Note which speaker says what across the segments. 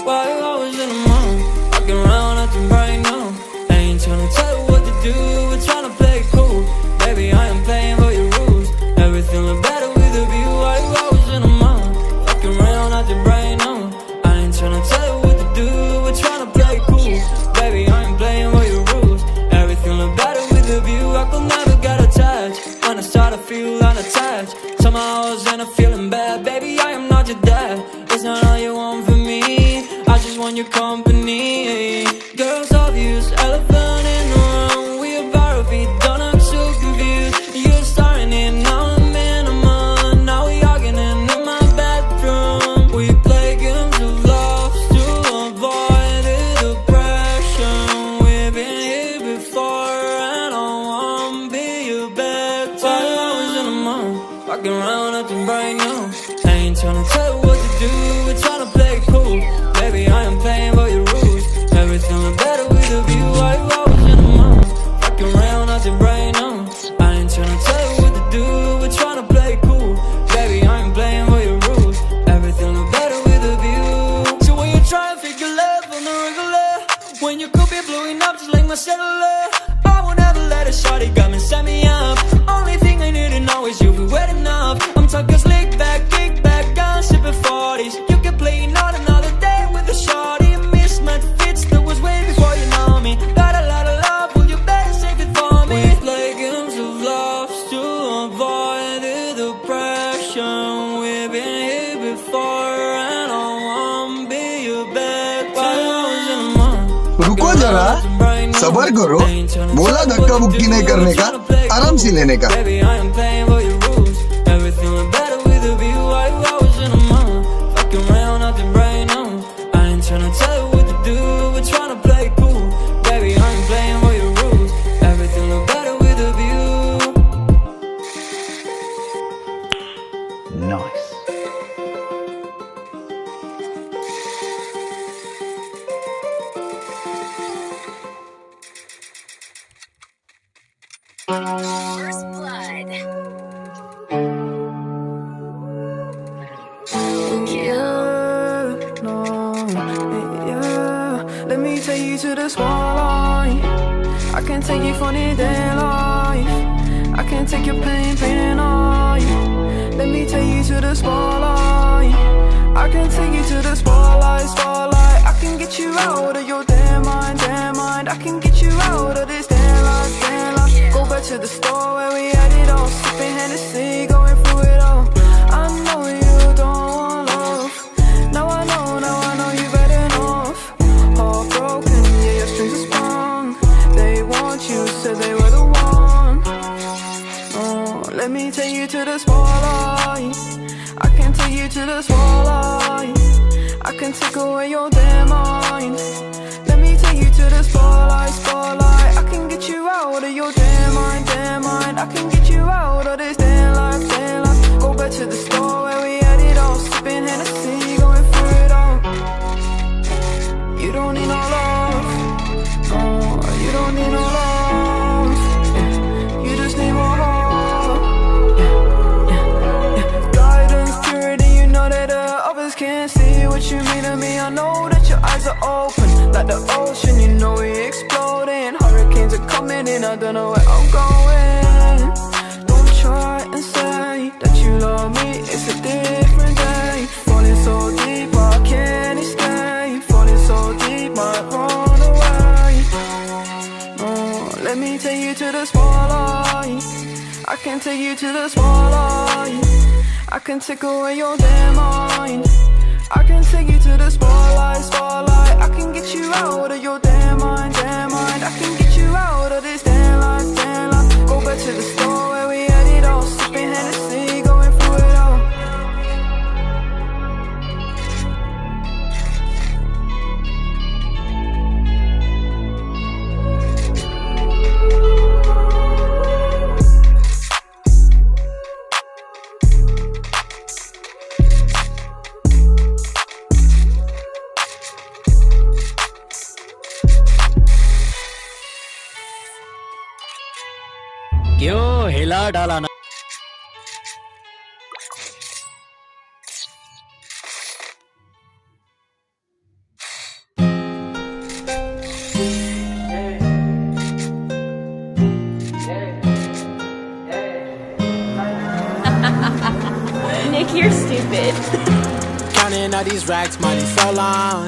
Speaker 1: Why you always in the mood? Walking around acting right now. I ain't tryna tell you what to do, we're tryna play it cool. Baby, I am playing by your rules. Everything look better with a view. Why you always in the mood? Walking around acting right now. I ain't tryna tell you what to do, we're tryna play it cool. Baby, I am playing by your rules. Everything look better with a view. I could never get attached. When I start to feel unattached, somehow I was in a feeling bad. Baby, I am not your dad. It's not all you want from me, I just want your company. Girls obvious, elephant in the room. We about to be done, I'm so confused. You're starting it, now I'm in a month. Now we arguing in my bedroom. We play games of love to avoid the depression. We've been here before and I won't be your bed. While I was in the mood, walking around acting right now. I ain't tryna tell you what to do, we're tryna play it cool. Baby, I am playing by your rules. Everything look better with a view. Why you always in the mood? Walking around acting right now. I ain't tryna tell you what to do, we're tryna play it cool. Baby, I am playing by your rules. Everything look better with a view. So when you try and figure love on the regular, when you could be blowing up just like my cellular, I would never let a shawty come and set me up. Only thing I need to know is you be wet enough. I'm talking slick back, kick back, gun sipping 40s. You can play not another day with a shawty. Mismatch fits that was way before you know me. Got a lot of love, will you better save it for me? We play games of love to avoid the depression. We've been here before and I won't be your bed. While I was in the mood,
Speaker 2: रुको जरा, सबर करो। बोला धक्का बुक्की नहीं करने का, आराम से लेने का।
Speaker 1: Baby, I am playing by your rules. Everything look better with a view. Why you always in the mood? Fucking around acting right now. I ain't tryna tell you what to do, we're tryna play it cool. Baby, I am playing by your rules. Everything look better with a view.
Speaker 2: Nice.
Speaker 3: First blood.
Speaker 4: Yeah, no, yeah. Let me take you to the spotlight. I can take you for the day life. I can take your pain and all. Let me take you to the spotlight. I can take you to the spotlight. I can get you out of your damn mind. I can get you out of this damn life. Go back to the store where we had it all, sipping Hennessy, going through it all. I know you don't want love. Now I know you better enough. Heartbroken, yeah, your strings are sprung. They want you, said they were the one. Oh, let me take you to the spotlight. I can take you to the spotlight. I can take away your damn mind. Let me take you to the spotlight. I can get you out of your damn mind. I can get you out of this damn life. Go back to the store where we had it all, sipping Hennessy, going through it all. You don't need no love. Oh, you don't need no love. Yeah. You just need more love. Yeah. Guidance, purity, you know that others can't see what you mean to me. I know that your eyes are open like the ocean, you know we exploding. Hurricanes are coming in, I don't know where I'm going. Don't try and say that you love me, it's a different day. Falling so deep, I can't escape. Falling so deep, might run away. No, let me take you to the spotlight. I can take you to the spotlight. I can take away your damn mind. I can take you to the spotlight. I can get you out of your damn mind. I can get you out of this damn life. Go back to the store where we had it all, sipping Hennessy, going through it all.
Speaker 5: क्यों हिला डाला ना?
Speaker 6: You're stupid.
Speaker 7: Counting all these racks, money so long.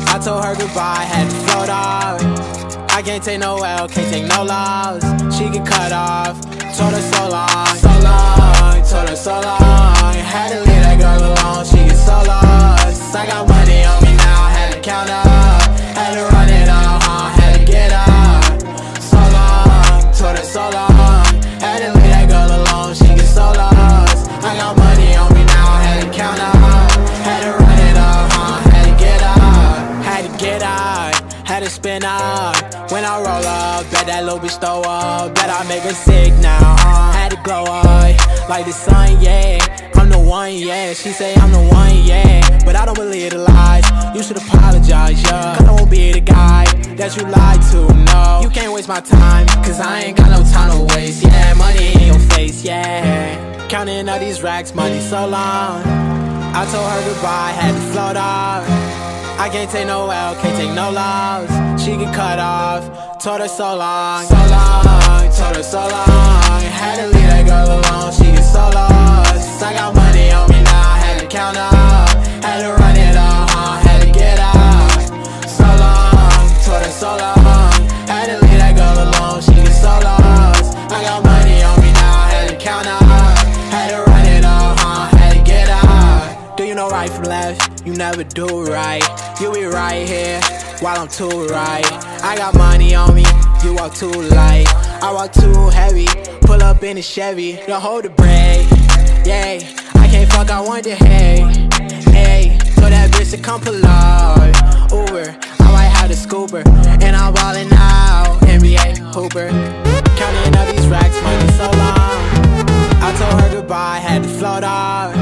Speaker 7: I told her goodbye, had to float off. I can't take no L, can't take no loss. She get cut off, told her so long, so long, told her so long. Had to leave that girl alone, she get so lost. I got money on me now, had to count up. Had to run it all, had to get up. So long, told her so long. Had to leave that girl alone, she get so lost. I got money on me now, had to count up. Had to run it all, had to get up. Had to get up, had to spin up. When I roll up, bet that little bitch throw up. Bet I make her sick now, had to glow up like the sun, yeah. I'm the one, yeah. She say I'm the one, yeah. But I don't believe the lies. You should apologize, yeah. I won't be the guy that you lied to, no. You can't waste my time, cause I ain't got no time to waste, yeah. Money in your face, yeah. Counting all these racks, money so long. I told her goodbye, had to float off. I can't take no L, can't take no loss. She get cut off, told her so long, so long, told her so long. Had to leave that girl alone, she get so lost. I got money on me now, had to count up. Had to run it all, had to get up. So long, told her so long. Had to leave that girl alone, she get so lost. I got money on me now, had to count up. Had to run it all, had to get up. Do you know right from left? You never do right. You be right here while I'm too right. I got money on me, you walk too light. I walk too heavy, pull up in a Chevy. Don't hold the brake, yeah. I can't fuck, I want the hay, hey. Told that bitch to come pull up, Uber. I might have the scooper, and I'm ballin' out, NBA Hooper. Counting up these racks, money so long. I told her goodbye, had to float off.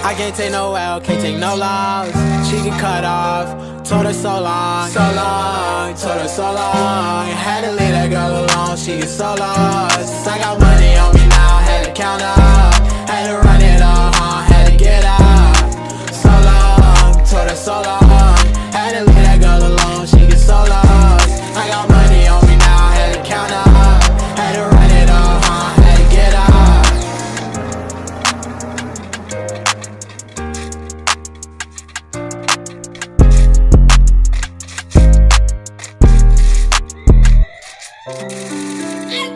Speaker 7: I can't take no L, can't take no loss. She get cut off, told her so long, so long, told her so long. Had to leave that girl alone, she get so lost. I got money on me now, had to count up. Had to run it all, had to get up. So long, told her so long. Had to leave that girl alone, she get so lost. I got money on me now, had to count up. Had to run it all, had to get up.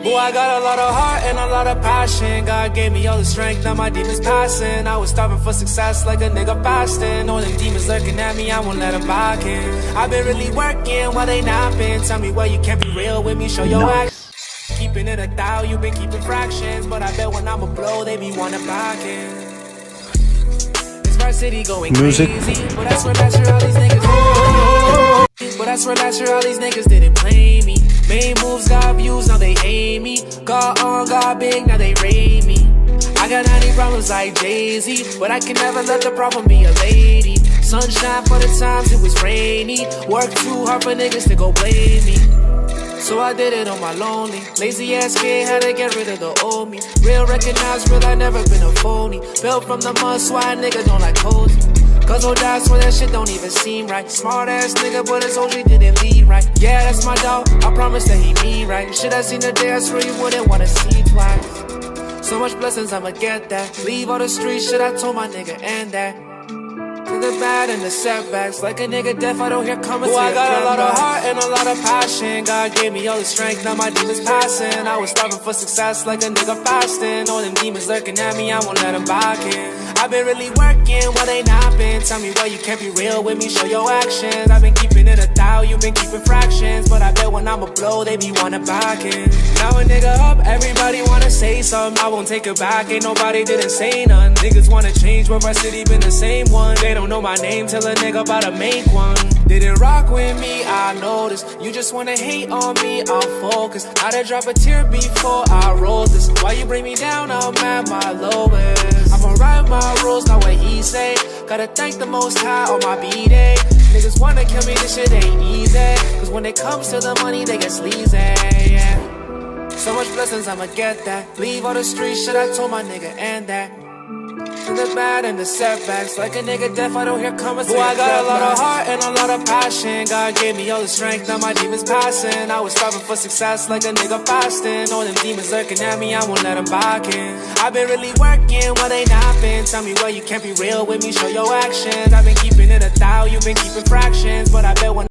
Speaker 8: Boy, I got a lot of heart and a lot of passion. God gave me all the strength, now my demons passing. I was starving for success like a nigga fasting. All them demons lurking at me, I won't let them back in. I've been really working while they napping. Tell me why you can't be real with me, show your action. Keeping it 1,000, you been keeping fractions. But I bet when I'm a blow, they be wanna back in. This varsity going
Speaker 9: Music.
Speaker 8: crazy. But I swear that's all these niggas. But I swear that's all these niggas didn't play me. Made moves, got views, now they hate me. Got on, got big, now they rate me. I got 90 problems like Jay-Z, but I can never let the problem be a lady. Sunshine for the times it was rainy. Work too hard for niggas to go blame me. So I did it on my lonely. Lazy ass kid, had to get rid of the old me. Real recognize real, I never been a phony. Built from the mud, so I nigga don't like cozy. Cause old die, swear that shit don't even seem right. Smart ass nigga, but his OG didn't lead right. Yeah, that's my dog, I promise that he mean right. Shit I seen the day, I swear you wouldn't wanna see twice. So much blessings, I'ma get that. Leave all the street shit, I told my nigga, and that. To the bad and the setbacks, like a nigga deaf, I don't hear coming. Boy, I got a lot of heart and a lot of passion. God gave me all the strength, now my demons passing. I was starving for success like a nigga fasting. All them demons lurking at me, I won't let them back in. I've been really working while they napping. Tell me why you can't be real with me, show your actions. I've been keeping it 1,000, you been keeping fractions. But I bet when I'm a blow, they be wanna back in. Now a nigga up, everybody wanna say something. I won't take it back, ain't nobody didn't say none. Niggas wanna change, but our city been the same one. They don't know my name till a nigga about to make one. Didn't rock with me, I noticed. You just wanna hate on me, I'm focused. I done drop a tear before I wrote this. Why you bring me down, I'm at my lowest. I'ma write my rules, not what he say. Gotta thank the most high on my B-day. Niggas wanna kill me, this shit ain't easy. Cause when it comes to the money, they get sleazy, yeah. So much blessings, I'ma get that. Leave all the street shit, I told my nigga, and that. To the bad and the setbacks, like a nigga deaf, I don't hear coming. Boy, I got a lot of heart and a lot of passion. God gave me all the strength, now my demons passing. I was striving for success like a nigga fasting. All them demons lurking at me, I won't let them back in. I've been really working while they napping. Tell me why you can't be real with me, show your actions. I've been keeping it 1,000, you've been keeping fractions. But I bet when